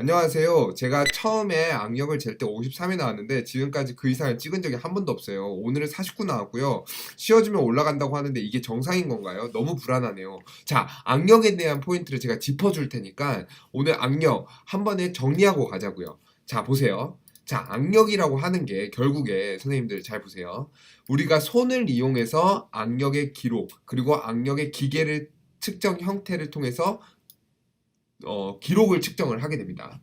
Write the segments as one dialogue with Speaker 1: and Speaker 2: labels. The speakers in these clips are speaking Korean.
Speaker 1: 안녕하세요. 제가 처음에 악력을 잴 때 53이 나왔는데 지금까지 그 이상을 찍은 적이 한 번도 없어요. 오늘은 49 나왔고요. 쉬어주면 올라간다고 하는데 이게 정상인 건가요? 너무 불안하네요. 자, 악력에 대한 포인트를 제가 짚어줄 테니까 오늘 악력 한 번에 정리하고 가자고요. 자, 보세요. 자, 악력이라고 하는 게 결국에 선생님들 잘 보세요. 우리가 손을 이용해서 악력의 기록 그리고 악력의 기계를 측정 형태를 통해서 기록을 측정을 하게 됩니다.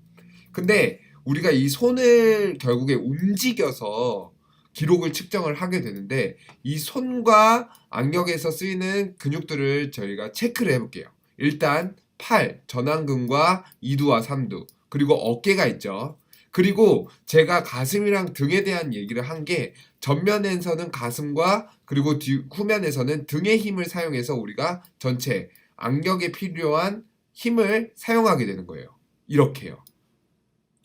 Speaker 1: 근데 우리가 이 손을 결국에 움직여서 기록을 측정을 하게 되는데 이 손과 악력에서 쓰이는 근육들을 저희가 체크를 해볼게요. 일단 팔, 전완근과 2두와 3두 그리고 어깨가 있죠. 그리고 제가 가슴이랑 등에 대한 얘기를 한 게 전면에서는 가슴과 그리고 후면에서는 등의 힘을 사용해서 우리가 전체 악력에 필요한 힘을 사용하게 되는 거예요. 이렇게요.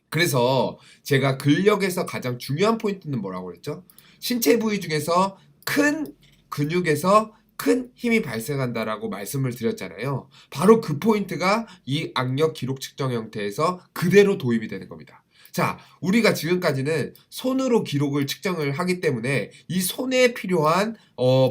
Speaker 1: 그래서 제가 근력에서 가장 중요한 포인트는 뭐라고 그랬죠? 신체 부위 중에서 큰 근육에서 큰 힘이 발생한다라고 말씀을 드렸잖아요. 바로 그 포인트가 이 악력 기록 측정 형태에서 그대로 도입이 되는 겁니다. 자, 우리가 지금까지는 손으로 기록을 측정을 하기 때문에 이 손에 필요한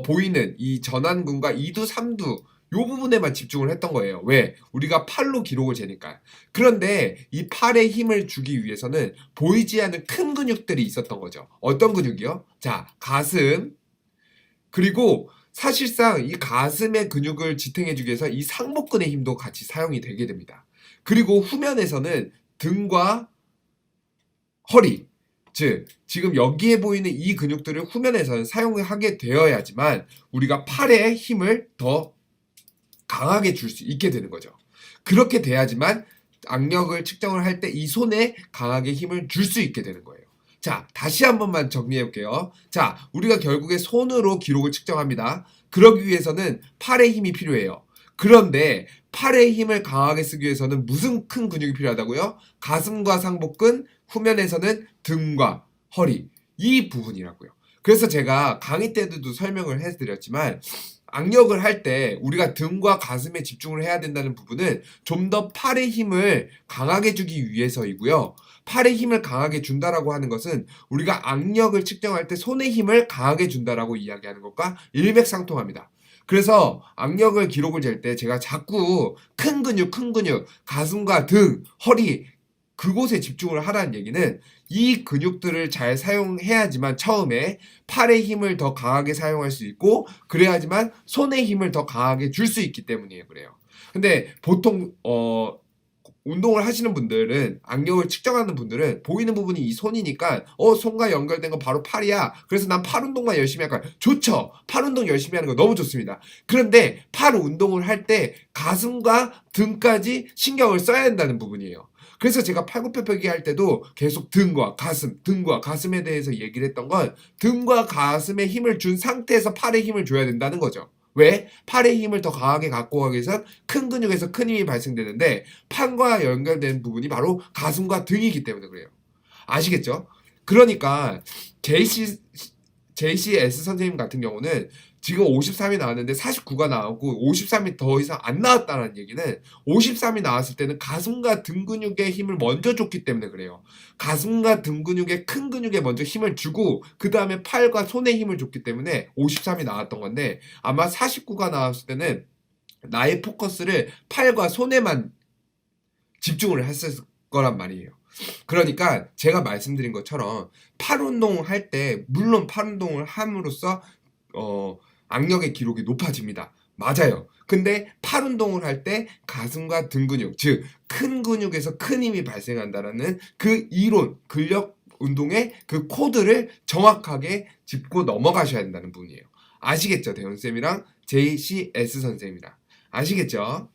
Speaker 1: 보이는 이 전완근과 2두, 3두 요 부분에만 집중을 했던 거예요. 왜? 우리가 팔로 기록을 재니까. 그런데 이 팔에 힘을 주기 위해서는 보이지 않는 큰 근육들이 있었던 거죠. 어떤 근육이요? 자, 가슴. 그리고 사실상 이 가슴의 근육을 지탱해주기 위해서 이 상복근의 힘도 같이 사용이 되게 됩니다. 그리고 후면에서는 등과 허리. 즉, 지금 여기에 보이는 이 근육들을 후면에서는 사용을 하게 되어야지만 우리가 팔에 힘을 더 강하게 줄 수 있게 되는 거죠. 그렇게 돼야지만 악력을 측정을 할 때 이 손에 강하게 힘을 줄 수 있게 되는 거예요. 자, 다시 한 번만 정리해 볼게요. 자, 우리가 결국에 손으로 기록을 측정합니다. 그러기 위해서는 팔에 힘이 필요해요. 그런데 팔의 힘을 강하게 쓰기 위해서는 무슨 큰 근육이 필요하다고요? 가슴과 상복근, 후면에서는 등과 허리, 이 부분이라고요. 그래서 제가 강의 때도 설명을 해드렸지만 악력을 할 때 우리가 등과 가슴에 집중을 해야 된다는 부분은 좀 더 팔의 힘을 강하게 주기 위해서이고요. 팔의 힘을 강하게 준다라고 하는 것은 우리가 악력을 측정할 때 손의 힘을 강하게 준다라고 이야기하는 것과 일맥상통합니다. 그래서 악력을 기록을 잴 때 제가 자꾸 큰 근육, 가슴과 등, 허리 그곳에 집중을 하라는 얘기는 이 근육들을 잘 사용해야지만 처음에 팔의 힘을 더 강하게 사용할 수 있고 그래야지만 손의 힘을 더 강하게 줄 수 있기 때문이에요. 그래요. 근데 보통 운동을 하시는 분들은 악력을 측정하는 분들은 보이는 부분이 이 손이니까 손과 연결된 건 바로 팔이야. 그래서 난 팔 운동만 열심히 할 거야. 좋죠. 팔 운동 열심히 하는 거 너무 좋습니다. 그런데 팔 운동을 할 때 가슴과 등까지 신경을 써야 된다는 부분이에요. 그래서 제가 팔굽혀펴기 할 때도 계속 등과 가슴에 대해서 얘기를 했던 건 등과 가슴에 힘을 준 상태에서 팔에 힘을 줘야 된다는 거죠. 왜? 팔의 힘을 더 강하게 갖고 가기 위해서 큰 근육에서 큰 힘이 발생되는데 팔과 연결된 부분이 바로 가슴과 등이기 때문에 그래요. 아시겠죠? 그러니까 JCS 선생님 같은 경우는 지금 53이 나왔는데 49가 나오고 53이 더 이상 안 나왔다는 얘기는 53이 나왔을 때는 가슴과 등 근육에 힘을 먼저 줬기 때문에 그래요. 가슴과 등 근육에 큰 근육에 먼저 힘을 주고 그 다음에 팔과 손에 힘을 줬기 때문에 53이 나왔던 건데 아마 49가 나왔을 때는 나의 포커스를 팔과 손에만 집중을 했을 거란 말이에요. 그러니까 제가 말씀드린 것처럼 팔 운동을 할 때 물론 팔 운동을 함으로써 악력의 기록이 높아집니다. 맞아요. 근데 팔 운동을 할 때 가슴과 등 근육, 즉 큰 근육에서 큰 힘이 발생한다라는 그 이론, 근력 운동의 그 코드를 정확하게 짚고 넘어가셔야 된다는 부분이에요. 아시겠죠? 대훈쌤이랑 JCS 선생님이랑. 아시겠죠?